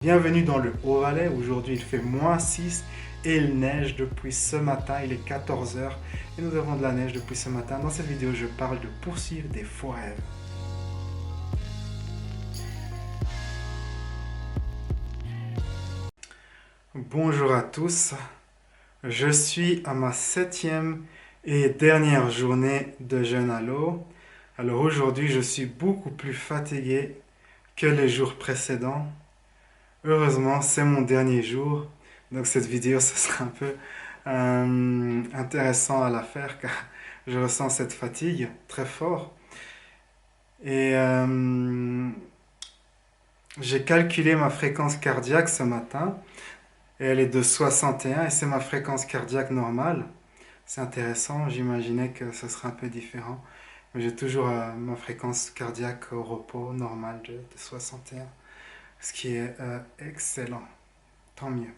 Bienvenue dans le Haut-Valais. Aujourd'hui il fait -6 et il neige depuis ce matin. Il est 14 heures et nous avons de la neige depuis ce matin. Dans cette vidéo, je parle de poursuivre des faux rêves. Bonjour à tous. Je suis à ma 7e et dernière journée de jeûne à l'eau. Alors aujourd'hui, je suis beaucoup plus fatigué que les jours précédents. Heureusement, c'est mon dernier jour, donc cette vidéo, ce sera un peu intéressant à la faire car je ressens cette fatigue très fort. Et j'ai calculé ma fréquence cardiaque ce matin et elle est de 61 et c'est ma fréquence cardiaque normale. C'est intéressant, j'imaginais que ce serait un peu différent, mais j'ai toujours ma fréquence cardiaque au repos normale de 61, ce qui est excellent. Tant mieux.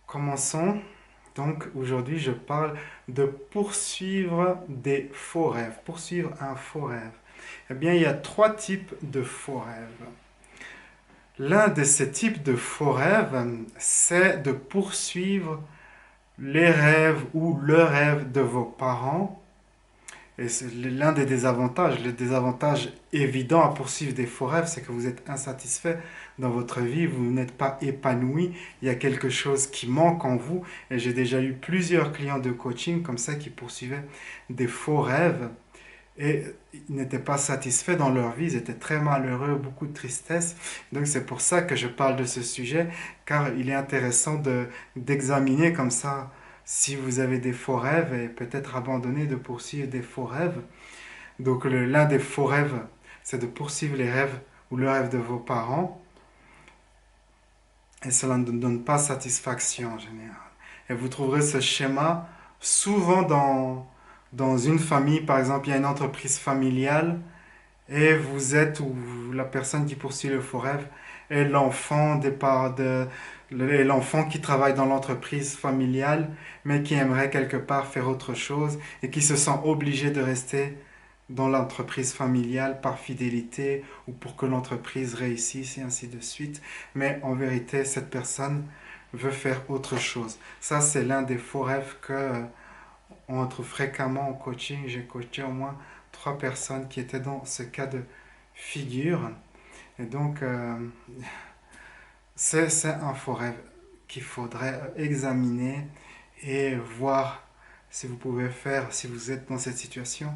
Commençons. Donc aujourd'hui, je parle de poursuivre des faux rêves. Poursuivre un faux rêve. Eh bien, il y a 3 types de faux rêves. L'un de ces types de faux rêves, c'est de poursuivre les rêves ou le rêve de vos parents. Et c'est l'un des désavantages. Le désavantage évident à poursuivre des faux rêves, c'est que vous êtes insatisfait dans votre vie, vous n'êtes pas épanoui, il y a quelque chose qui manque en vous. Et j'ai déjà eu plusieurs clients de coaching comme ça qui poursuivaient des faux rêves et ils n'étaient pas satisfaits dans leur vie, ils étaient très malheureux, beaucoup de tristesse. Donc c'est pour ça que je parle de ce sujet, car il est intéressant d'examiner comme ça si vous avez des faux rêves et peut-être abandonner de poursuivre des faux rêves. Donc l'un des faux rêves, c'est de poursuivre les rêves ou le rêve de vos parents et cela ne donne pas satisfaction en général. Et vous trouverez ce schéma souvent dans une famille, par exemple, il y a une entreprise familiale et vous êtes, ou la personne qui poursuit le faux rêve, est l'enfant qui travaille dans l'entreprise familiale, mais qui aimerait quelque part faire autre chose et qui se sent obligé de rester dans l'entreprise familiale par fidélité ou pour que l'entreprise réussisse et ainsi de suite. Mais en vérité, cette personne veut faire autre chose. Ça, c'est l'un des faux rêves que on retrouve fréquemment en coaching. J'ai coaché au moins 3 personnes qui étaient dans ce cas de figure. Et donc, c'est un faux rêve qu'il faudrait examiner et voir si vous pouvez faire, si vous êtes dans cette situation,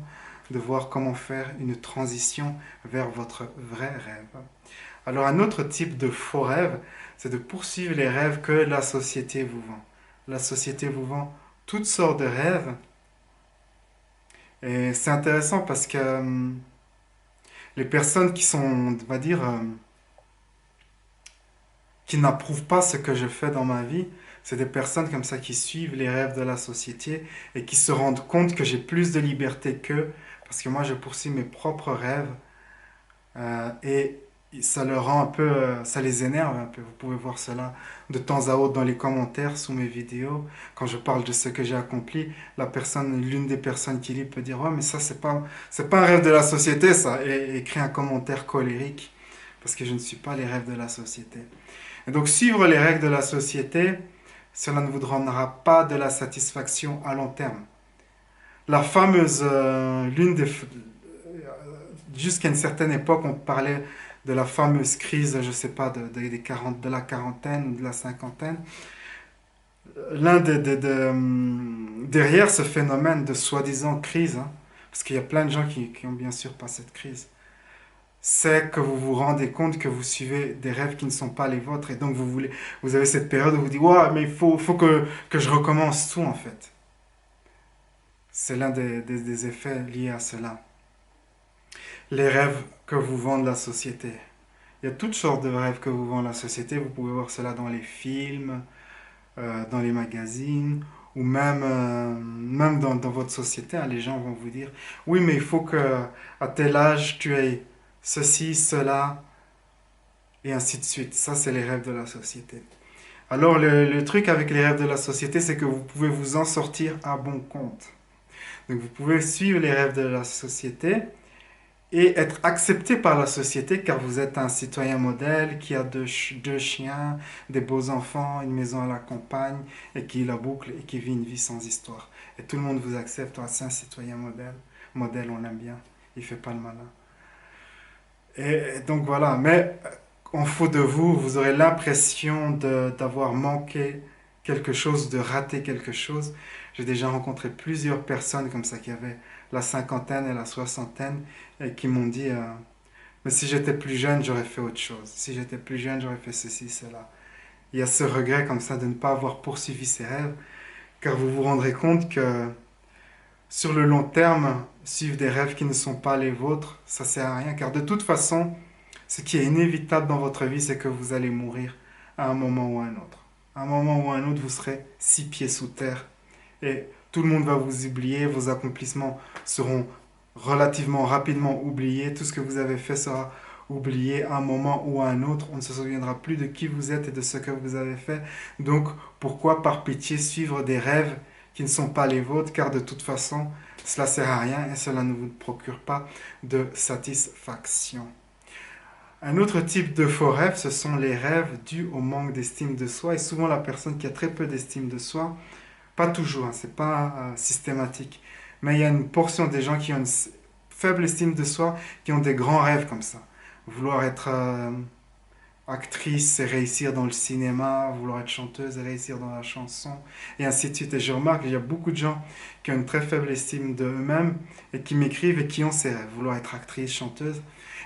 de voir comment faire une transition vers votre vrai rêve. Alors un autre type de faux rêve, c'est de poursuivre les rêves que la société vous vend. La société vous vend toutes sortes de rêves. Et c'est intéressant parce que les personnes qui sont, on va dire, qui n'approuvent pas ce que je fais dans ma vie, c'est des personnes comme ça qui suivent les rêves de la société et qui se rendent compte que j'ai plus de liberté qu'eux parce que moi je poursuis mes propres rêves et ça leur rend un peu, ça les énerve un peu. Vous pouvez voir cela de temps à autre dans les commentaires sous mes vidéos. Quand je parle de ce que j'ai accompli, l'une des personnes qui lit peut dire ouais mais ça c'est pas un rêve de la société ça et écrit un commentaire colérique parce que je ne suis pas les rêves de la société. Et donc suivre les règles de la société, cela ne vous donnera pas de la satisfaction à long terme. La fameuse, jusqu'à une certaine époque, on parlait de la fameuse crise, je ne sais pas, de la quarantaine ou de la cinquantaine. Derrière ce phénomène de soi-disant crise, hein, parce qu'il y a plein de gens qui ont bien sûr pas cette crise, c'est que vous vous rendez compte que vous suivez des rêves qui ne sont pas les vôtres et donc vous avez cette période où vous dites ouais, mais faut que je recommence tout en fait. C'est l'un des effets liés à cela. Les rêves que vous vend la société. Il y a toutes sortes de rêves que vous vend la société. Vous pouvez voir cela dans les films, dans les magazines ou même dans votre société. Hein, les gens vont vous dire oui, mais il faut que à tel âge tu aies ceci, cela, et ainsi de suite. Ça, c'est les rêves de la société. Alors, le truc avec les rêves de la société, c'est que vous pouvez vous en sortir à bon compte. Donc, vous pouvez suivre les rêves de la société et être accepté par la société car vous êtes un citoyen modèle qui a deux chiens, des beaux enfants, une maison à la campagne et qui la boucle et qui vit une vie sans histoire. Et tout le monde vous accepte, ah, c'est un citoyen modèle. Modèle, on l'aime bien, il fait pas le malin. Et donc voilà, mais en faux de vous, vous aurez l'impression d'avoir manqué quelque chose, de rater quelque chose. J'ai déjà rencontré plusieurs personnes comme ça qui avaient la cinquantaine et la soixantaine et qui m'ont dit mais si j'étais plus jeune, j'aurais fait autre chose. Si j'étais plus jeune, j'aurais fait ceci, cela. Il y a ce regret comme ça de ne pas avoir poursuivi ses rêves, car vous vous rendrez compte que sur le long terme, suivre des rêves qui ne sont pas les vôtres, ça sert à rien, car de toute façon, ce qui est inévitable dans votre vie, c'est que vous allez mourir à un moment ou à un autre. À un moment ou à un autre, vous serez 6 pieds sous terre et tout le monde va vous oublier, vos accomplissements seront relativement rapidement oubliés, tout ce que vous avez fait sera oublié à un moment ou à un autre, on ne se souviendra plus de qui vous êtes et de ce que vous avez fait. Donc pourquoi par pitié suivre des rêves qui ne sont pas les vôtres, car de toute façon, cela ne sert à rien et cela ne vous procure pas de satisfaction. Un autre type de faux rêves, ce sont les rêves dus au manque d'estime de soi. Et souvent, la personne qui a très peu d'estime de soi, pas toujours, hein, c'est pas systématique, mais il y a une portion des gens qui ont une faible estime de soi, qui ont des grands rêves comme ça. Vouloir être actrice et réussir dans le cinéma, vouloir être chanteuse et réussir dans la chanson, et ainsi de suite. Et je remarque qu'il y a beaucoup de gens qui ont une très faible estime d'eux-mêmes et qui m'écrivent et qui ont ces rêves, vouloir être actrice, chanteuse.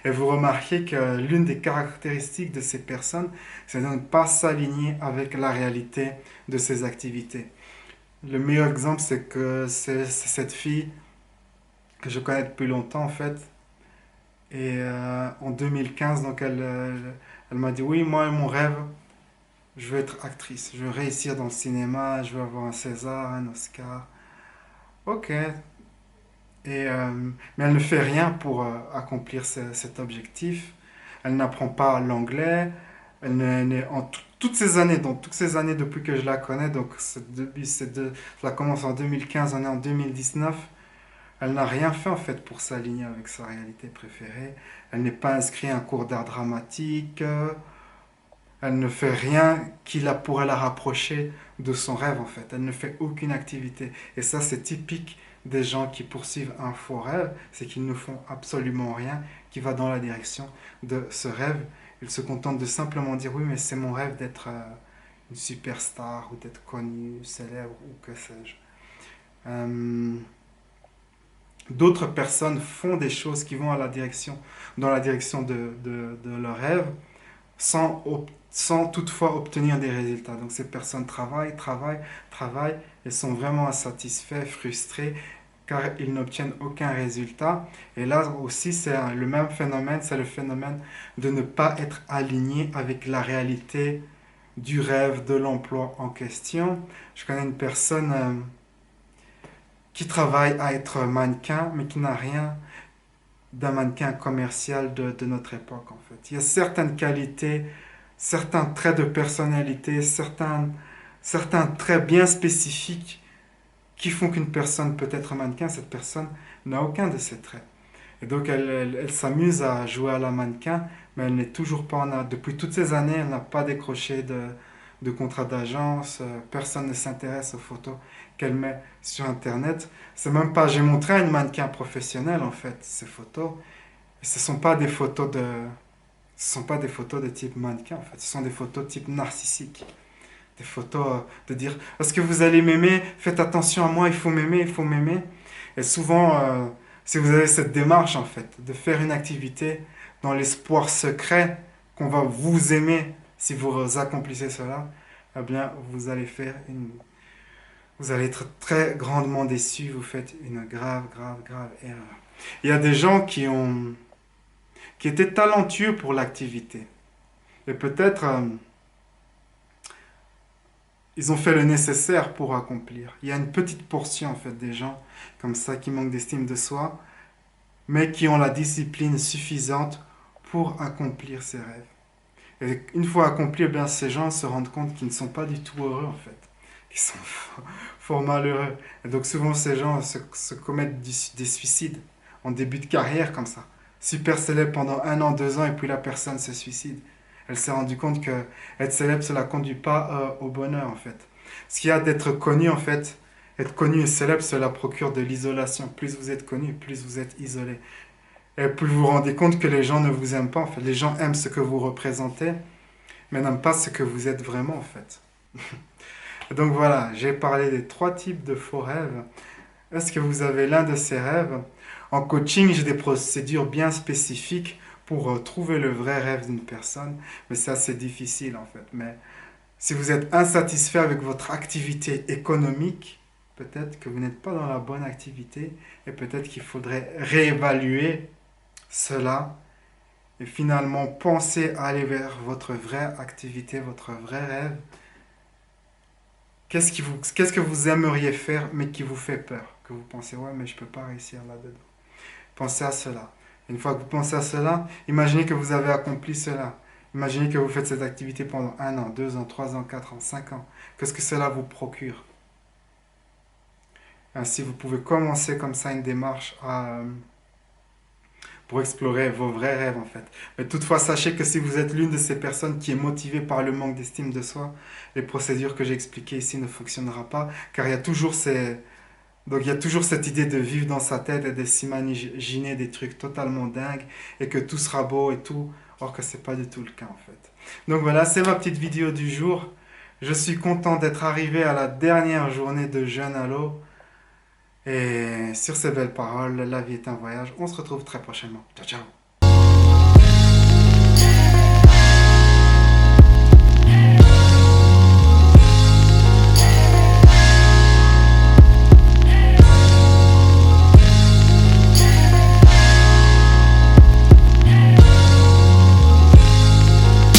Et vous remarquez que l'une des caractéristiques de ces personnes, c'est de ne pas s'aligner avec la réalité de ces activités. Le meilleur exemple, c'est que c'est cette fille que je connais depuis longtemps en fait. Et en 2015, donc elle m'a dit oui, moi mon rêve, je veux être actrice, je veux réussir dans le cinéma, je veux avoir un César, un Oscar. Ok. Mais elle ne fait rien pour accomplir cet objectif. Elle n'apprend pas l'anglais. Toutes ces années, donc toutes ces années depuis que je la connais, donc ça commence en 2015, on est en 2019. Elle n'a rien fait en fait pour s'aligner avec sa réalité préférée. Elle n'est pas inscrite à un cours d'art dramatique. Elle ne fait rien pourrait la rapprocher de son rêve en fait. Elle ne fait aucune activité. Et ça c'est typique des gens qui poursuivent un faux rêve, c'est qu'ils ne font absolument rien qui va dans la direction de ce rêve. Ils se contentent de simplement dire oui mais c'est mon rêve d'être une superstar ou d'être connu, célèbre ou que sais-je. Euh, D'autres personnes font des choses qui vont dans la direction de leur rêve sans toutefois obtenir des résultats. Donc ces personnes travaillent et sont vraiment insatisfaits, frustrés car ils n'obtiennent aucun résultat. Et là aussi, c'est le même phénomène, c'est le phénomène de ne pas être aligné avec la réalité du rêve, de l'emploi en question. Je connais une personne qui travaille à être mannequin, mais qui n'a rien d'un mannequin commercial de notre époque, en fait. Il y a certaines qualités, certains traits de personnalité, certains traits bien spécifiques qui font qu'une personne peut être mannequin. Cette personne n'a aucun de ces traits. Et donc, elle s'amuse à jouer à la mannequin, mais elle n'est toujours pas depuis toutes ces années, elle n'a pas décroché de contrat d'agence, personne ne s'intéresse aux photos qu'elle met sur Internet. C'est même pas, j'ai montré à une mannequin professionnelle en fait ces photos. Et ce sont pas des photos de type mannequin en fait, ce sont des photos type narcissique. Des photos de dire, est-ce que vous allez m'aimer? Faites attention à moi, il faut m'aimer, il faut m'aimer. Et souvent, si vous avez cette démarche en fait, de faire une activité dans l'espoir secret qu'on va vous aimer si vous accomplissez cela, eh bien, vous allez être très grandement déçu, vous faites une grave erreur. Il y a des gens qui étaient talentueux pour l'activité. Et peut-être ils ont fait le nécessaire pour accomplir. Il y a une petite portion en fait des gens comme ça qui manquent d'estime de soi, mais qui ont la discipline suffisante pour accomplir ses rêves. Et une fois accomplis, eh bien, ces gens se rendent compte qu'ils ne sont pas du tout heureux en fait, qu'ils sont fort malheureux. Et donc souvent ces gens se commettent des suicides en début de carrière comme ça, super célèbre pendant 1 an, 2 ans, et puis la personne se suicide. Elle s'est rendue compte que être célèbre, cela ne conduit pas au bonheur, en fait. Ce qu'il y a d'être connu, en fait, être connu et célèbre, cela procure de l'isolation. Plus vous êtes connu, plus vous êtes isolé. Et plus vous vous rendez compte que les gens ne vous aiment pas, en fait. Les gens aiment ce que vous représentez, mais n'aiment pas ce que vous êtes vraiment, en fait. Donc voilà, j'ai parlé des 3 types de faux rêves. Est-ce que vous avez l'un de ces rêves? En coaching, j'ai des procédures bien spécifiques pour trouver le vrai rêve d'une personne, mais c'est assez difficile en fait. Mais si vous êtes insatisfait avec votre activité économique, peut-être que vous n'êtes pas dans la bonne activité et peut-être qu'il faudrait réévaluer cela et finalement penser à aller vers votre vraie activité, votre vrai rêve. Qu'est-ce que vous aimeriez faire mais qui vous fait peur? Que vous pensez, ouais, mais je ne peux pas réussir là-dedans. Pensez à cela. Une fois que vous pensez à cela, imaginez que vous avez accompli cela. Imaginez que vous faites cette activité pendant 1 an, 2 ans, 3 ans, 4 ans, 5 ans. Qu'est-ce que cela vous procure? Ainsi, vous pouvez commencer comme ça une démarche pour explorer vos vrais rêves en fait. Mais toutefois, sachez que si vous êtes l'une de ces personnes qui est motivée par le manque d'estime de soi, les procédures que j'ai expliquées ici ne fonctionneront pas, car il y a toujours cette idée de vivre dans sa tête et de s'imaginer des trucs totalement dingues et que tout sera beau et tout, or que c'est pas du tout le cas en fait. Donc voilà, c'est ma petite vidéo du jour. Je suis content d'être arrivé à la dernière journée de jeûne à l'eau. Et sur ces belles paroles, la vie est un voyage. On se retrouve très prochainement. Ciao, ciao.